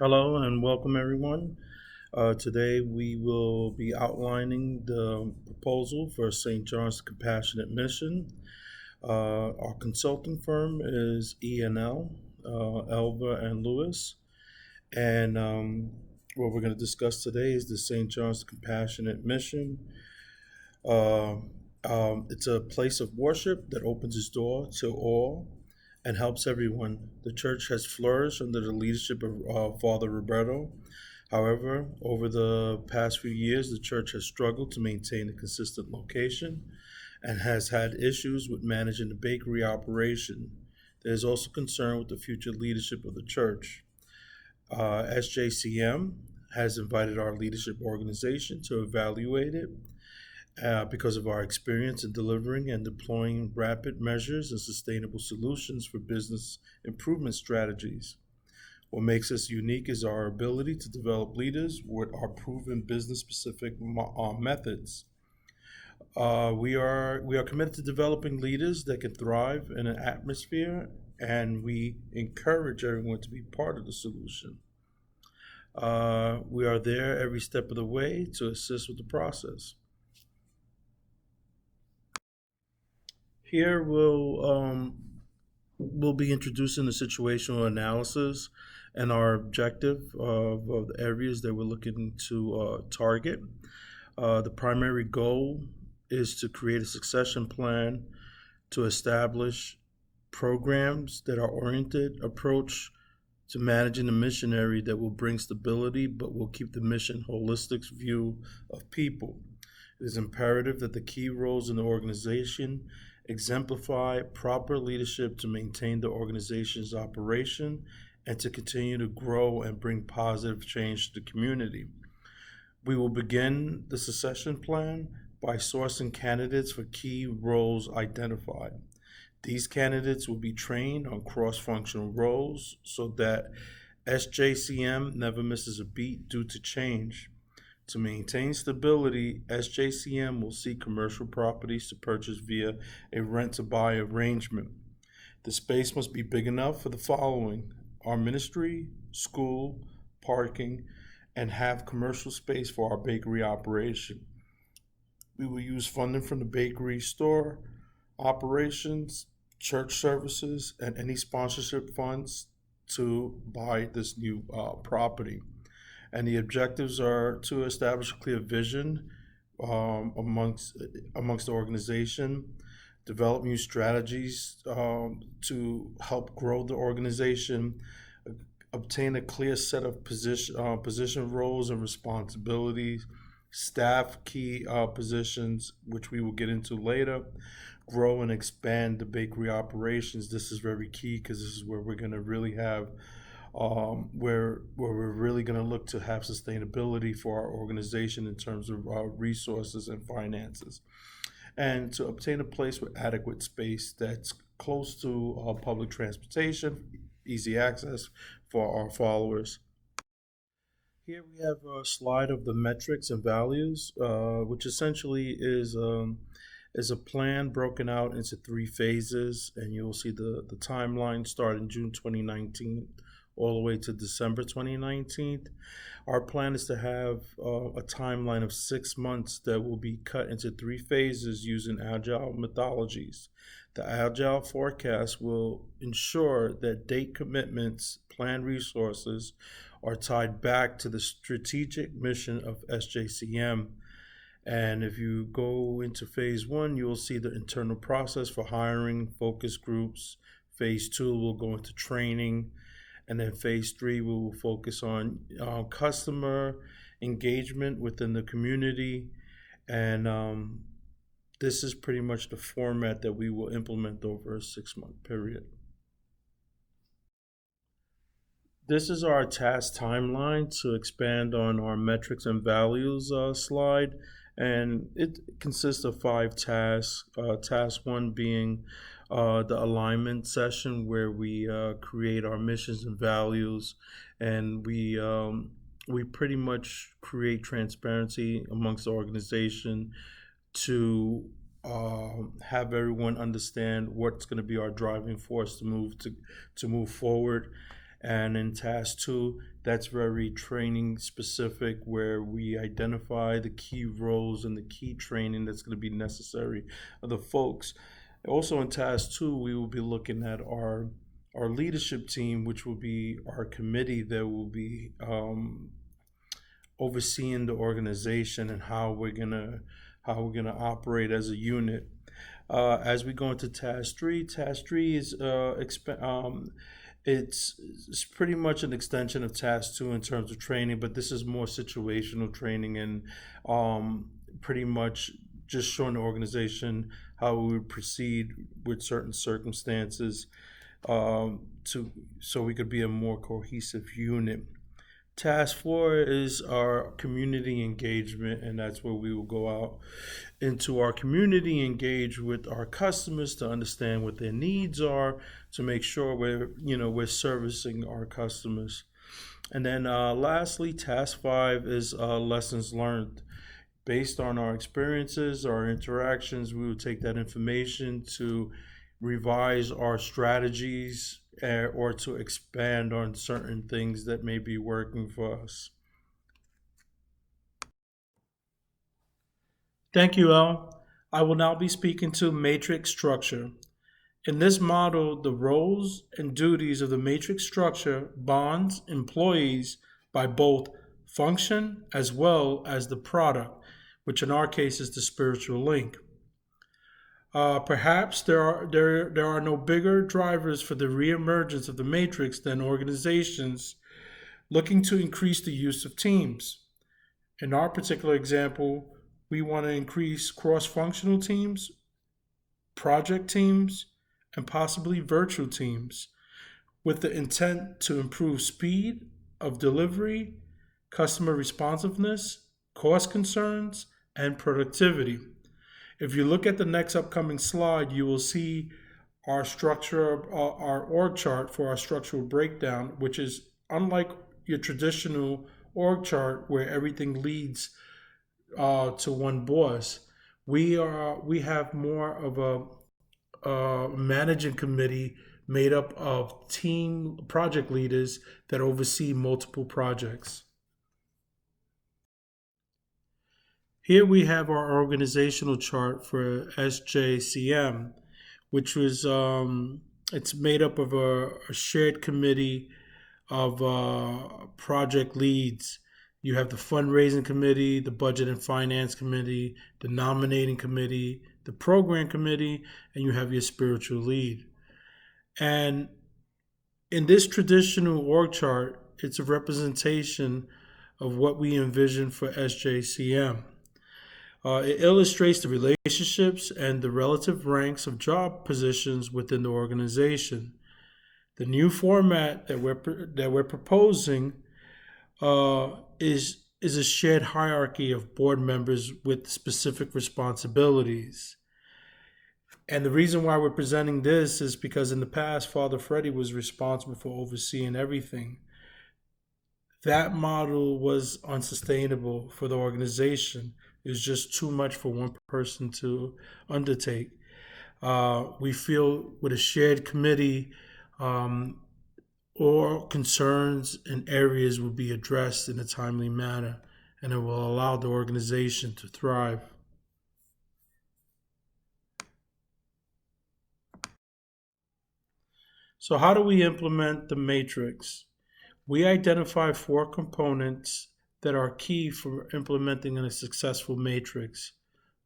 Hello and welcome, everyone. Today we will be outlining the proposal for St. John's Compassionate Mission. Our consulting firm is E&L, Elva and Lewis. And what we're going to discuss today is the St. John's Compassionate Mission. Uh, it's a place of worship that opens its door to all and helps everyone. The church has flourished under the leadership of Father Roberto. However, over the past few years, the church has struggled to maintain a consistent location and has had issues with managing the bakery operation. There is also concern with the future leadership of the church. SJCM has invited our leadership organization to evaluate it because of our experience in delivering and deploying rapid measures and sustainable solutions for business improvement strategies. What makes us unique is our ability to develop leaders with our proven business specific methods. We are committed to developing leaders that can thrive in an atmosphere, and we encourage everyone to be part of the solution. We are there every step of the way to assist with the process. Here we'll be introducing the situational analysis and our objective of the areas that we're looking to target. The primary goal is to create a succession plan to establish programs that are oriented approach to managing the missionary that will bring stability but will keep the mission holistic view of people. It is imperative that the key roles in the organization exemplify proper leadership to maintain the organization's operation and to continue to grow and bring positive change to the community. We will begin the succession plan by sourcing candidates for key roles identified. These candidates will be trained on cross functional roles so that SJCM never misses a beat due to change. To maintain stability, SJCM will seek commercial properties to purchase via a rent to buy arrangement. The space must be big enough for the following: our ministry, school, parking, and have commercial space for our bakery operation. We will use funding from the bakery store operations, church services, and any sponsorship funds to buy this new property. And the objectives are to establish a clear vision amongst the organization, develop new strategies to help grow the organization, obtain a clear set of position roles and responsibilities, staff key positions, which we will get into later, grow and expand the bakery operations. This is very key because this is where we're going to really have where we're really going to look to have sustainability for our organization in terms of resources and finances, and to obtain a place with adequate space that's close to public transportation, easy access for our followers. Here we have a slide of the metrics and values, which essentially is a plan broken out into three phases, and you'll see the timeline starting June 2019 all the way to December 2019. Our plan is to have a timeline of 6 months that will be cut into three phases using agile methodologies. The agile forecast will ensure that date commitments, planned resources are tied back to the strategic mission of SJCM. And if you go into phase one, you will see the internal process for hiring, focus groups. Phase two will go into training. And then phase three, we will focus on customer engagement within the community. And this is pretty much the format that we will implement over a 6 month period. This is our task timeline to expand on our metrics and values slide. And it consists of 5 tasks. Task one being the alignment session, where we create our missions and values, and we pretty much create transparency amongst the organization to have everyone understand what's going to be our driving force to move forward, And in task two, that's very training specific, where we identify the key roles and the key training that's going to be necessary of the folks. Also in task two, we will be looking at our leadership team, which will be our committee that will be overseeing the organization and how we're gonna operate as a unit. As we go into task three is it's pretty much an extension of task two in terms of training, but this is more situational training and pretty much just showing the organization how we would proceed with certain circumstances, to so we could be a more cohesive unit. Task four is our community engagement, and that's where we will go out into our community, engage with our customers to understand what their needs are, to make sure we're servicing our customers. And then lastly, task five is lessons learned. Based on our experiences, our interactions, we will take that information to revise our strategies, or to expand on certain things that may be working for us. Thank you, El. I will now be speaking to matrix structure. In this model, the roles and duties of the matrix structure bonds employees by both function as well as the product, which in our case is the spiritual link. Perhaps there are no bigger drivers for the reemergence of the matrix than organizations looking to increase the use of teams. In our particular example, we want to increase cross functional teams, project teams, and possibly virtual teams with the intent to improve speed of delivery, customer responsiveness, cost concerns, and productivity. If you look at the next upcoming slide, you will see our structure, our org chart for our structural breakdown, which is unlike your traditional org chart where everything leads to one boss. We have more of a managing committee made up of team project leaders that oversee multiple projects. Here we have our organizational chart for SJCM, which was it's made up of a shared committee of project leads. You have the fundraising committee, the budget and finance committee, the nominating committee, the program committee, and you have your spiritual lead. And in this traditional org chart, it's a representation of what we envision for SJCM. It illustrates the relationships and the relative ranks of job positions within the organization. The new format that we're proposing is a shared hierarchy of board members with specific responsibilities. And the reason why we're presenting this is because in the past, Father Freddie was responsible for overseeing everything. That model was unsustainable for the organization. It was just too much for one person to undertake. We feel with a shared committee, all concerns and areas will be addressed in a timely manner, and it will allow the organization to thrive. So how do we implement the matrix? We identify four components that are key for implementing a successful matrix.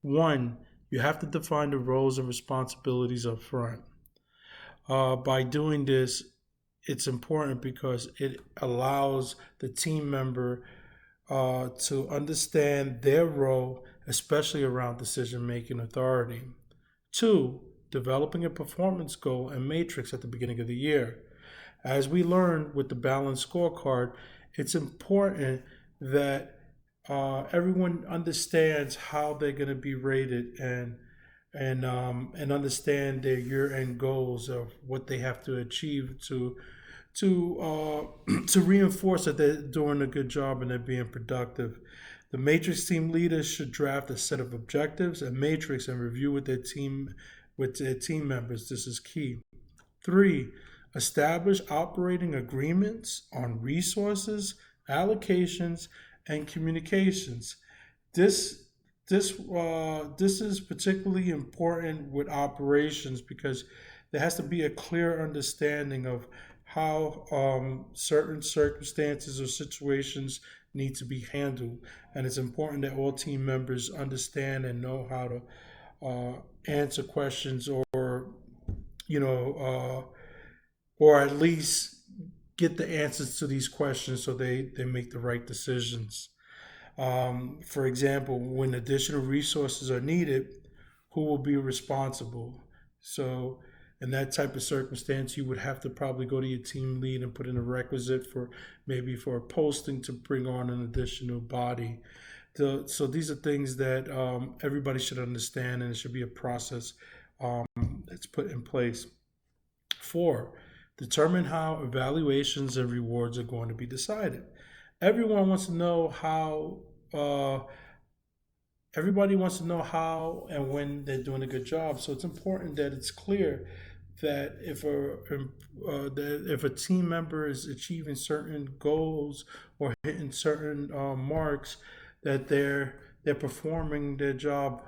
One, you have to define the roles and responsibilities up front. By doing this, it's important because it allows the team member to understand their role, especially around decision-making authority. Two, developing a performance goal and matrix at the beginning of the year. As we learned with the balanced scorecard, it's important that everyone understands how they're going to be rated, and understand their year-end goals of what they have to achieve to reinforce that they're doing a good job and they're being productive. The matrix team leaders should draft a set of objectives and matrix and review with their team members. This is key. Three, Establish operating agreements on resources, allocations, and communications. This this is particularly important with operations because there has to be a clear understanding of how certain circumstances or situations need to be handled, and it's important that all team members understand and know how to answer questions, or you know, or at least get the answers to these questions so they make the right decisions. For example, when additional resources are needed, who will be responsible? So, in that type of circumstance, you would have to probably go to your team lead and put in a requisite for maybe for a posting to bring on an additional body. So these are things that everybody should understand, and it should be a process that's put in place. Four, determine how evaluations and rewards are going to be decided. Everyone wants to know how. Everybody wants to know how and when they're doing a good job. So it's important that it's clear that if a team member is achieving certain goals or hitting certain marks, that they're performing their job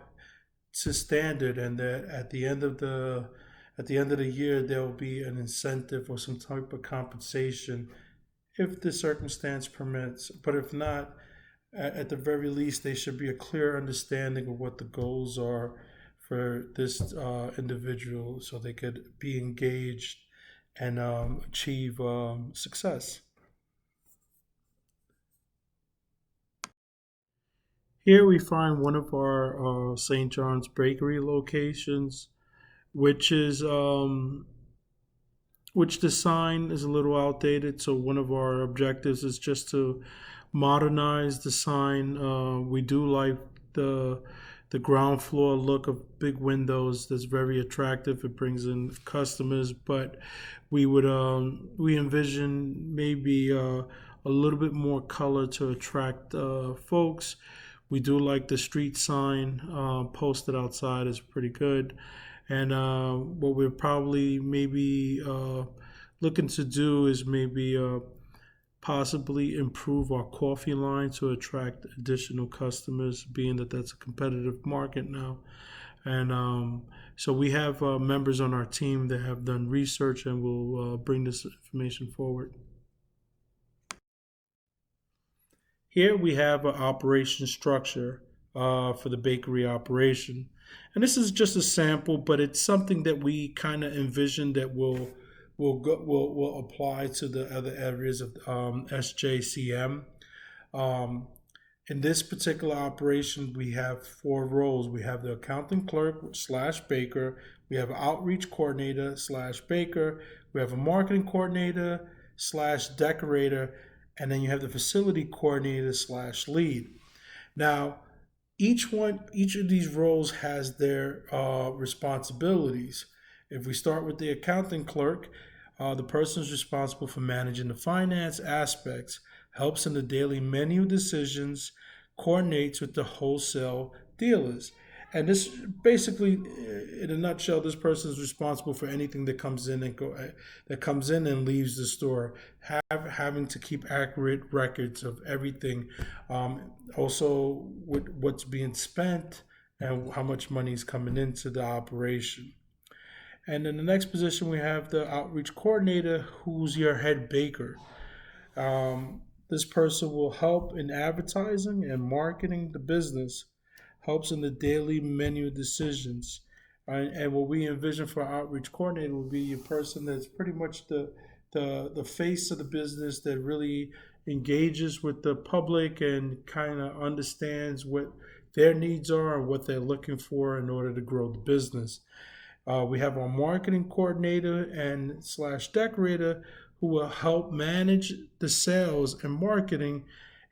to standard, and that at the end of the year there will be an incentive or some type of compensation if the circumstance permits. But if not, at the very least, there should be a clear understanding of what the goals are for this individual so they could be engaged and achieve success. Here we find one of our St. John's Bakery locations, which is which the sign is a little outdated. So one of our objectives is just to modernize the sign. We do like the the ground floor look of big windows that's very attractive. It brings in customers, but we envision maybe a little bit more color to attract folks. We do like the street sign posted outside is pretty good. And what we're probably maybe looking to do is maybe possibly improve our coffee line to attract additional customers, being that that's a competitive market now. And so we have members on our team that have done research and will bring this information forward. Here we have an operation structure for the bakery operation. And this is just a sample, but it's something that we kind of envision that will apply to the other areas of SJCM. Um, in this particular operation, we have four roles. We have the accounting clerk slash baker. We have outreach coordinator slash baker. We have a marketing coordinator slash decorator, and then you have the facility coordinator slash lead. Now, each of these roles has their responsibilities. If we start with the accounting clerk, the person is responsible for managing the finance aspects, helps in the daily menu decisions, coordinates with the wholesale dealers. And this basically, in a nutshell, this person is responsible for anything that comes in that comes in and leaves the store, having to keep accurate records of everything, also with what's being spent and how much money is coming into the operation. And in the next position, we have the outreach coordinator, who's your head baker. This person will help in advertising and marketing the business, helps in the daily menu decisions. And what we envision for our outreach coordinator will be a person that's pretty much the face of the business, that really engages with the public and kind of understands what their needs are and what they're looking for in order to grow the business. We have our marketing coordinator and slash decorator, who will help manage the sales and marketing,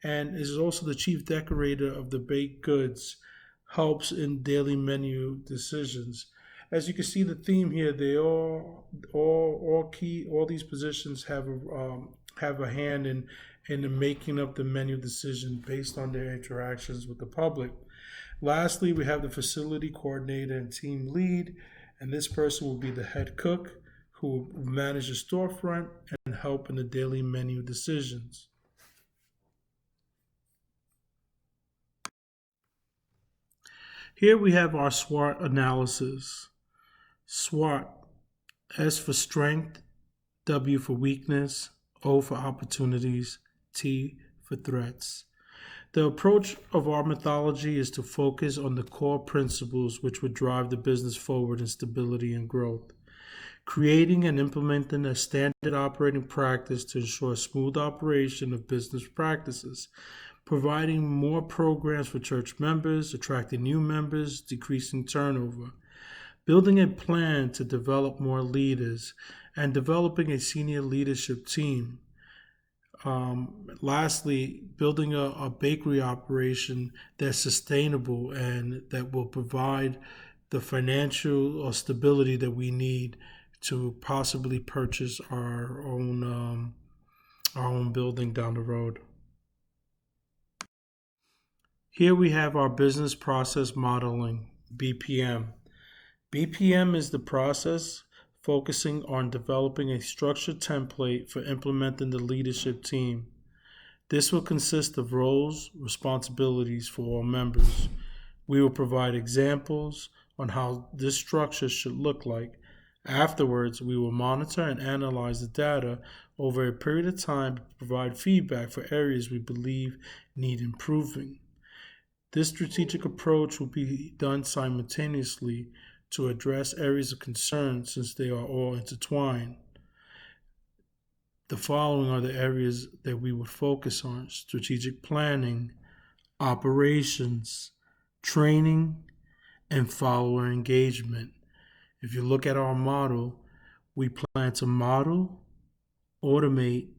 and is also the chief decorator of the baked goods, helps in daily menu decisions. As you can see, the theme here, they all these positions have a hand in the making of the menu decision based on their interactions with the public. Lastly, we have the facility coordinator and team lead, and this person will be the head cook, who will manage the storefront and help in the daily menu decisions. Here we have our SWOT analysis. SWOT, S for strength, W for weakness, O for opportunities, T for threats. The approach of our methodology is to focus on the core principles which would drive the business forward in stability and growth. Creating and implementing a standard operating practice to ensure smooth operation of business practices, providing more programs for church members, attracting new members, decreasing turnover, building a plan to develop more leaders, and developing a senior leadership team. Lastly, building a bakery operation that's sustainable and that will provide the financial stability that we need to possibly purchase our own building down the road. Here we have our business process modeling, BPM. BPM is the process focusing on developing a structured template for implementing the leadership team. This will consist of roles, responsibilities for all members. We will provide examples on how this structure should look like. Afterwards, we will monitor and analyze the data over a period of time to provide feedback for areas we believe need improving. This strategic approach will be done simultaneously to address areas of concern since they are all intertwined. The following are the areas that we would focus on: strategic planning, operations, training, and follower engagement. If you look at our model, we plan to model, automate,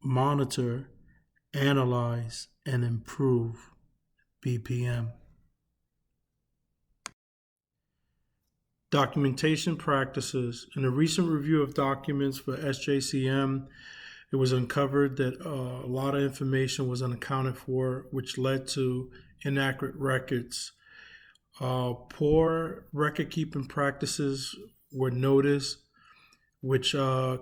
monitor, analyze, and improve BPM. Documentation practices. In a recent review of documents for SJCM, it was uncovered that a lot of information was unaccounted for, which led to inaccurate records. Poor record keeping practices were noticed, which may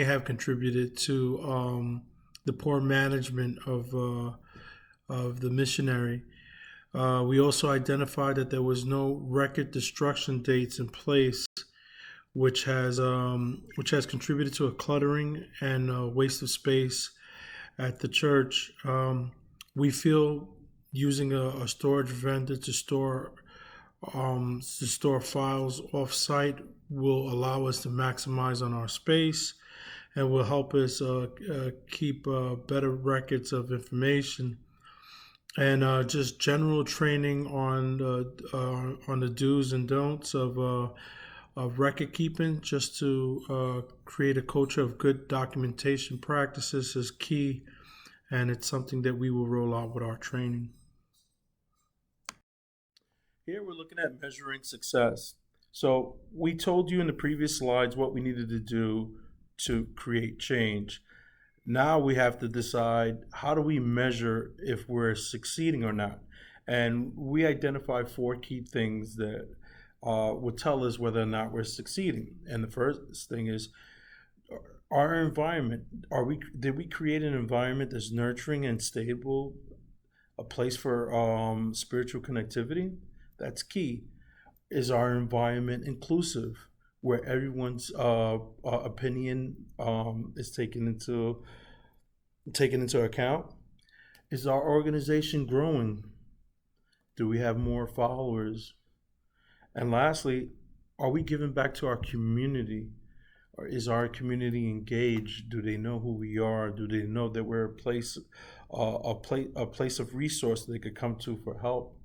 have contributed to the poor management of the missionary. We also identified that there was no record destruction dates in place, which has contributed to a cluttering and a waste of space at the church. We feel using a storage vendor to store files off-site will allow us to maximize on our space and will help us keep better records of information. And just general training on the do's and don'ts of record keeping, just to create a culture of good documentation practices, is key, and it's something that we will roll out with our training. Here we're looking at measuring success. So we told you in the previous slides what we needed to do to create change. Now we have to decide, how do we measure if we're succeeding or not? And we identified 4 key things that will tell us whether or not we're succeeding. And the first thing is our environment. Did we create an environment that's nurturing and stable, a place for spiritual connectivity? That's key. Is our environment inclusive, where everyone's opinion is taken into account? Is our organization growing? Do we have more followers? And lastly, are we giving back to our community? Or is our community engaged? Do they know who we are? Do they know that we're a place of resource they could come to for help?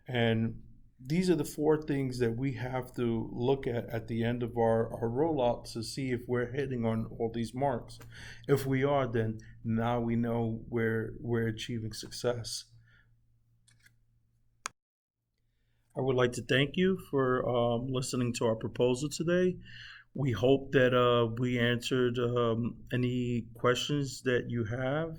And these are the 4 things that we have to look at the end of our rollout to see if we're hitting on all these marks. If we are, then now we know we're achieving success. I would like to thank you for listening to our proposal today. We hope that we answered any questions that you have.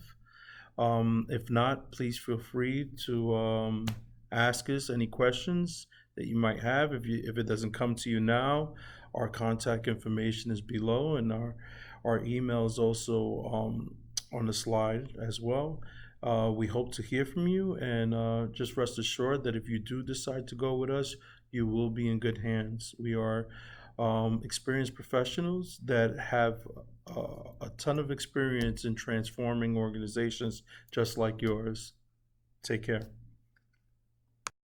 If not, please feel free to ask us any questions that you might have. If it doesn't come to you now, Our contact information is below, and our email is also on the slide as well. We hope to hear from you, and just rest assured that if you do decide to go with us, you will be in good hands. We are experienced professionals that have a ton of experience in transforming organizations just like yours. Take care.